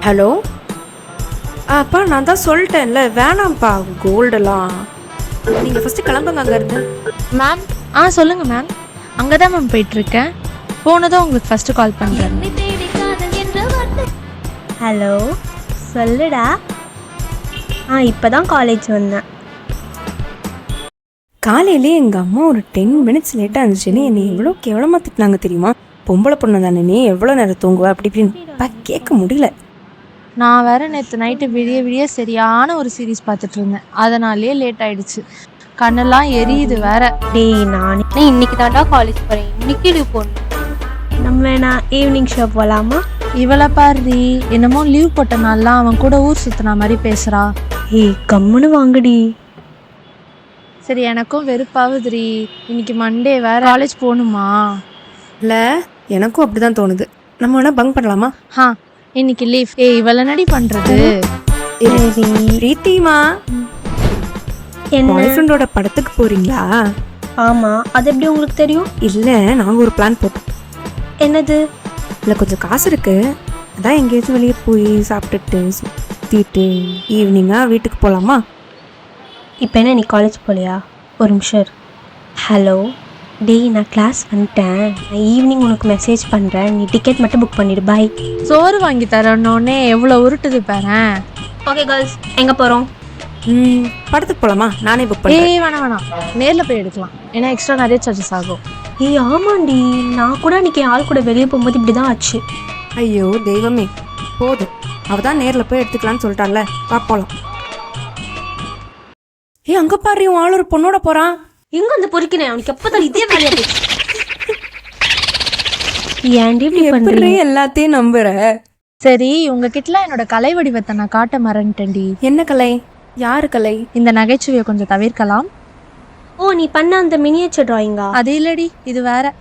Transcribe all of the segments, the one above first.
Hello. அப்பா நான் தான் சொல்லிட்டேன்ல, வேணாம்ப்பா கோல்டெல்லாம். நீங்கள் ஃபஸ்ட்டு கிளம்புங்க அங்கேருந்து. மேம் சொல்லுங்கள் மேம். அங்கே தான் மேம் போயிட்டுருக்கேன். போனதும் உங்களுக்கு ஃபஸ்ட்டு கால் பண்ணுறேன். ஹலோ சொல்லுடா. இப்போ தான் காலேஜ் வந்தேன். காலையிலே எங்கள் அம்மா ஒரு 10 மினிட்ஸ் லேட்டாக இருந்துச்சுன்னு என்னை எவ்வளோ கேவலமாக திட்டினாங்க தெரியுமா? பொம்பளை பொண்ணு தானே, நீ எவ்வளோ நேரம் தூங்குவ அப்படி இப்படின்னு கேட்க முடியல. நான் வேறு நேற்று நைட்டு விடிய விடிய சரியான ஒரு சீரீஸ் பார்த்துட்டு இருந்தேன். அதனாலேயே லேட் ஆகிடுச்சு. கண்ணெல்லாம் எரியுது வேற. டேய் நானே இன்னைக்கு தாண்டா காலேஜ் போகிறேன். இன்னைக்கு லீவ் போடணும். நம்ம வேணா ஈவினிங் ஷோ போகலாமா? இவளை பாரு, என்னமோ லீவ் போட்ட நாள்லாம் அவன் கூட ஊர் சுத்தின மாதிரி பேசுகிறா. ஏய் கம்முன்னு வாங்கடி. சரி எனக்கும் வெறுப்பாகுதுரி. இன்னைக்கு மண்டே வேற, காலேஜ் போகணுமா? இல்லை எனக்கும் அப்படி தான் தோணுது. நம்ம வேணால் பங்க் பண்ணலாமா? இன்னைக்கு லீவ். இவளை நடி பண்ணுறது. பிரீத்திமா, பாய் ஃப்ரெண்டோட படத்துக்கு போகிறீங்களா? ஆமாம். அது எப்படி உங்களுக்கு தெரியும்? இல்லை, நாங்கள் ஒரு பிளான் போட்டோம். என்னது? இல்லை கொஞ்சம் காசு இருக்குது, அதான் எங்கேயாச்சும் வெளியே போய் சாப்பிட்டுட்டு சுற்றிட்டு ஈவினிங்காக வீட்டுக்கு போகலாமா? இப்போ என்ன நீ காலேஜ் போகலையா? ஒரு நிமிஷம். ஹலோ டேய், நான் கிளாஸ் வந்துட்டேன். நான் ஈவினிங் உனக்கு மெசேஜ் பண்ணுறேன். நீ டிக்கெட் மட்டும் புக் பண்ணிடு. பாய். சோறு வாங்கி தரணுன்னே எவ்வளோ உருட்டுது பாரு. ஓகே கேர்ள்ஸ், எங்கே போகிறோம்? படத்துக்கு போகலாமா? நானே புக் பண்ணேன். வேணாம், நேரில் போய் எடுக்கலாம். ஏன்னா எக்ஸ்ட்ரா நிறைய சார்ஜஸ் ஆகும். ஆமாண்டி, நான் கூட அன்றைக்கி ஆள் கூட வெளியே போகும்போது இப்படி தான் ஆச்சு. ஐயோ தெய்வமே, போதும். அவள் தான் நேரில் போய் எடுத்துக்கலான்னு சொல்லிட்டான்ல, பார்ப்போலாம். அங்கே பாரு, உன் ஆள் ஒரு பொண்ணோட போகிறான். எங்க வந்து பொறுக்கிறேன்? அவனுக்கு எப்போதான் இதே வேலையா போச்சு. ஏன்டி இப்படி பண்றீங்க? எல்லாத்தையும் நம்புற. சரி, உங்ககிட்டலாம் என்னோட கலை வடிவத்தை நான் காட்ட மறந்துட்டேன்டி. என்ன கலை? யாரு கலை? இந்த நகைச்சுவையை கொஞ்சம் தவிர்க்கலாம். ஓ, நீ பண்ண அந்த மினியேச்சர் டிராயிங்கா? அது இல்லடி, இது வேற.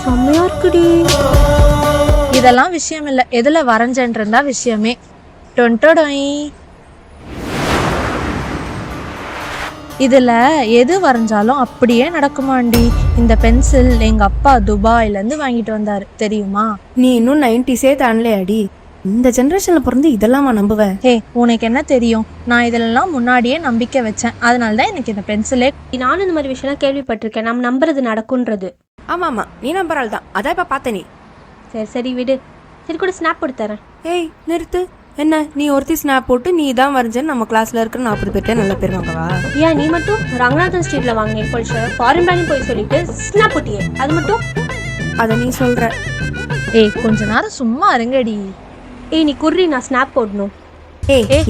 செம்மையா இருக்குடி. இதெல்லாம் விஷயம் இல்லை, எதுல வரைஞ்சன்றா விஷயமே. இதுல எது வரைஞ்சாலும் அப்படியே நடக்குமாண்டி. இந்த பென்சில் எங்க அப்பா துபாயில இருந்து வாங்கிட்டு வந்தாரு, தெரியுமா? நீ இன்னும் 90s தாண்டலையாடி. இந்த ஜெனரேஷன்ல பிறந்து இதெல்லாம் நம்புவேன். உனக்கு என்ன தெரியும்? நான் இதெல்லாம் முன்னாடியே நம்பிக்கை வச்சேன். அதனாலதான் எனக்கு இந்த பென்சிலே. நானும் இந்த மாதிரி விஷயம்லாம் கேள்விப்பட்டிருக்கேன். நம்ம நம்புறது நடக்கும்ன்றது. ஆமா, நீ நம்புறாள் தான். அதான் இப்ப பார்த்த. நீ சரி விடு. சரி கூட ஸ்னாப் போட்டு தரேன். நிறுத்து. என்ன நீ ஒருத்தி ஸ்னாப் போட்டு நீ தான் வரைஞ்சேன்னு நம்ம கிளாஸ்ல இருக்கிற 40 பேர்ட்டே நல்ல பேர் வாங்கவா? ஏன் நீ மட்டும் ரங்கநாதன் ஸ்ட்ரீட்ல வாங்கினேன் போலிஷ ஃபாரின் பேங்க் போய் சொல்லிட்டு ஸ்னாப் போட்டியே, அது மட்டும்? அதை நீ சொல்ற. கொஞ்ச நேரம் சும்மா இருங்கடி. நீ குர்ரி, நான் ஸ்னாப் போடணும்.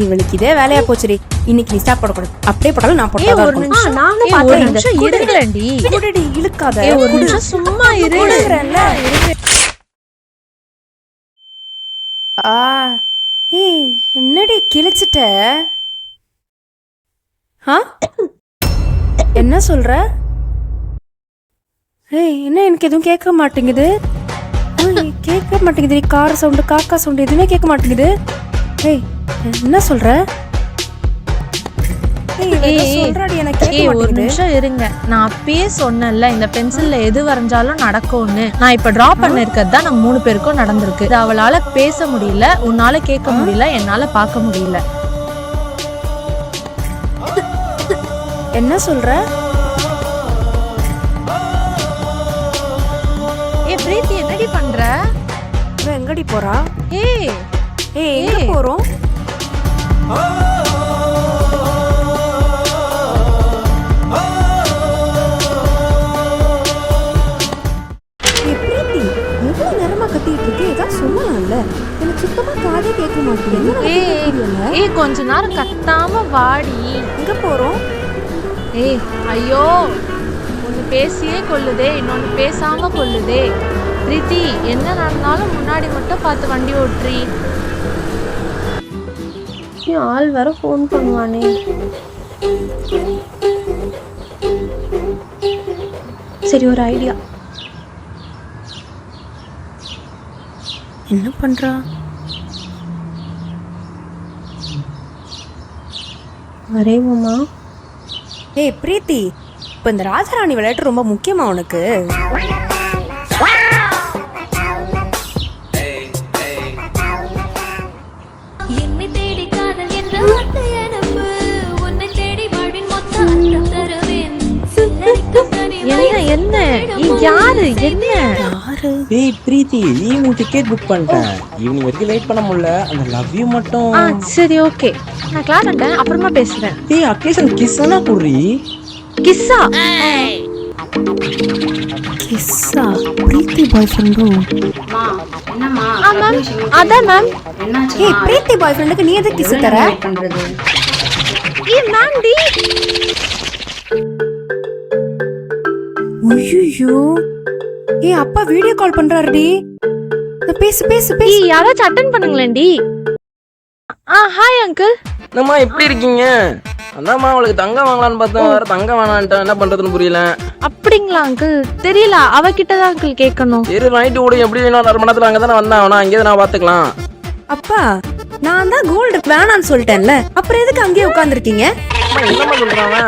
இவளுக்கு இதே வேலையா போச்சுடி. இன்னைக்கு நீ ஸ்னாப் போடக்கூடாது. அப்படியே போட்டாலும் நான் போட்டா. ஒரு நிமிஷம், நானும் ஒரு நிமிஷம் இருங்கடி. இழுக்காத. ஒரு நிமிஷம் சும்மா இருங்கறல்ல. என்னடி கிழிச்சிட்ட? என்ன சொல்ற? என்ன எனக்கு எதுவும் கேட்க மாட்டேங்குது. கேட்க மாட்டேங்குது. கார் சவுண்டு, காக்கா சவுண்டு எதுவுமே கேட்க மாட்டேங்குது. என்ன சொல்ற? ஒரு நிமிஷம் இருங்க. நான் அப்பயே சொன்னேன்ல, இந்த பென்சில்ல எது வரைஞ்சாலும் நடக்கும்னு. நான் இப்ப டிரா பண்ண இருக்கிறது தான் நம்ம 3 பேருக்கும் நடந்திருக்கு. அவளால பேச முடியல, உன்னால கேட்க முடியல, என்னால பார்க்க முடியல. என்ன சொல்ற? பிரீத்தி, என்னடி பண்ற? எங்கடி போறா? எங்க போறோம்? கொஞ்ச நேரம் கத்தாம வாடி. எங்க போறோம்? ஐயோ, ஒன்னு பேசியே கொல்லுதே, இன்னொன்னு பேசாம கொல்லுதே. பிரீத்தி, என்ன நடந்தாலும் முன்னாடி மட்டும் பார்த்து வண்டி ஓட்டுறி. ஆள் வர ஃபோன் பண்ணுவானே. சரி, ஒரு ஐடியா. என்ன பண்றா? அரே மாமா. பிரீத்தி, இப்போ இந்த ராஜராணி விளையாட்டு ரொம்ப முக்கியமா உனக்கு? என்ன? யாரு? டேய் பிரீத்தி, ஈவினிங் டிக்கெட் புக் பண்ணிட்டேன். ஈவினிங் வரைக்கும் வெயிட் பண்ண முடியல. அந்த லவ் யூ மட்டும். சரி ஓகே, நான் கிளாஸ் வந்துட்டேன், அப்புறமா பேசுறேன். டேய் அக்கேஷன் கிஸ்ஸனா குடுறி. கிஸ்ஸா? கிஸ்ஸா? பிரீத்தி பாய் ஃப்ரெண்டும்? அதான் மேம். ஏய், பிரீத்தி பாய் ஃப்ரெண்டுக்கு நீ எதுக்கு கிஸ் தர? மேம் டி. ஐயோ, ஏய் அப்பா வீடியோ கால் பண்றாருடி. பேசு பேசு பேசு. யாராச்சும் அட்டென்ட் பண்ணுங்களேன்டி. Hi uncle. என்னம்மா எப்படி இருக்கீங்க? அதாம்மா அவளுக்கு தங்கம் வாங்கலான்னு பார்த்தேன், வேற தங்கம் வேணான்ட்டேன். என்ன பண்றதுன்னு புரியல. அப்படிங்களா அங்கிள்? தெரியல, அவகிட்ட தான் அங்கிள் கேட்கணும். சரி நைட்டு கூட எப்படி வேணும், 1/2 மணி நேரத்துல அங்கதானே வந்தேன், அவனா அங்கேயே நான் பாத்துக்கலாம். அப்பா, நான் தான் கோல்டு வேணான்னு சொல்லிட்டேன்ல, அப்புறம் எதுக்கு அங்கேயே உட்கார்ந்துருக்கீங்க? என்னம்மா சொல்றாங்க?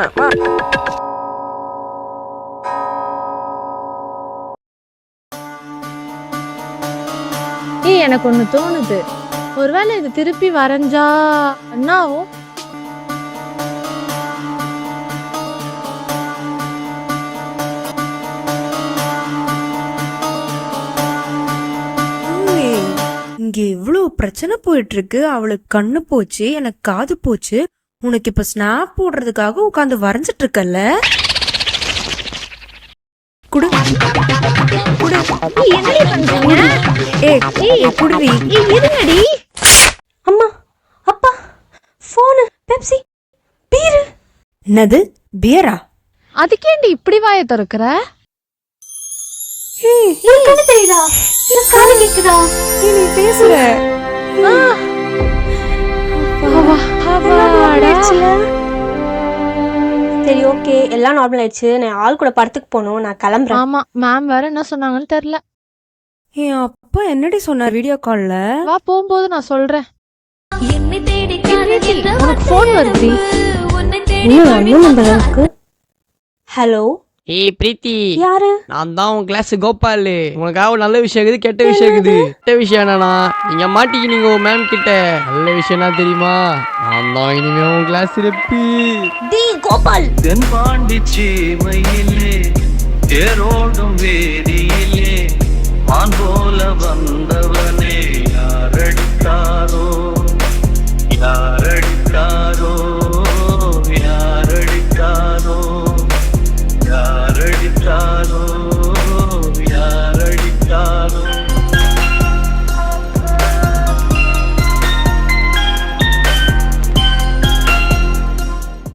எனக்கு ஒண்ணு தோணுது, ஒருவேளை இது திருப்பி வரைஞ்சா என்ன ஆகும்? இங்க இவ்வளவு பிரச்சனை போயிட்டு இருக்கு. அவளுக்கு கண்ணு போச்சு, எனக்கு காது போச்சு. உனக்கு இப்ப ஸ்னாப் போடுறதுக்காக உட்காந்து வரைஞ்சிட்டு இருக்கல்ல? குடு குடு. என்னடி பண்றீங்க? ஏய் குடுவி. இருங்கடி. அம்மா, அப்பா, ஃபோனு, பெப்சி, பீரு. என்னது பியரா? அதுக்கேண்டி இப்படி வாயை திறக்கிற? எனக்கு தெரியுதா? எனக்கு காது கேக்குதா? நீ பேசுற? சரி ஓகே, எல்லாம் நார்மல் ஆயிடுச்சு. நான் ஆள் கூட படத்துக்கு போகணும், நான் கிளம்புறேன். ஆமா, மேம் வேற என்ன சொன்னாங்கன்னு தெரியல. என் அப்பா என்னடி சொன்னார் வீடியோ கால்ல? வா, போகும்போது நான் சொல்றேன். உனக்கு போன் வருது. ஹலோ, ஏய் பிரீத்தி, யாரு? நான் தான் உன் கிளாஸ் கோபால். உனக்காக ஒரு நல்ல விஷயம் இருக்குது, கெட்ட விஷயம் இருக்குது. கெட்ட விஷயம் என்னன்னா, நீங்க மாட்டிக்கினீங்க உன் மேம் கிட்ட. நல்ல விஷயம் என்ன தெரியுமா? நான் தான் இனிமே உன் கிளாஸ் ரெப்பி. டி கோபால். தென்பாண்டி சீமையிலே தேரோடும் வேதியிலே மான் போல வந்த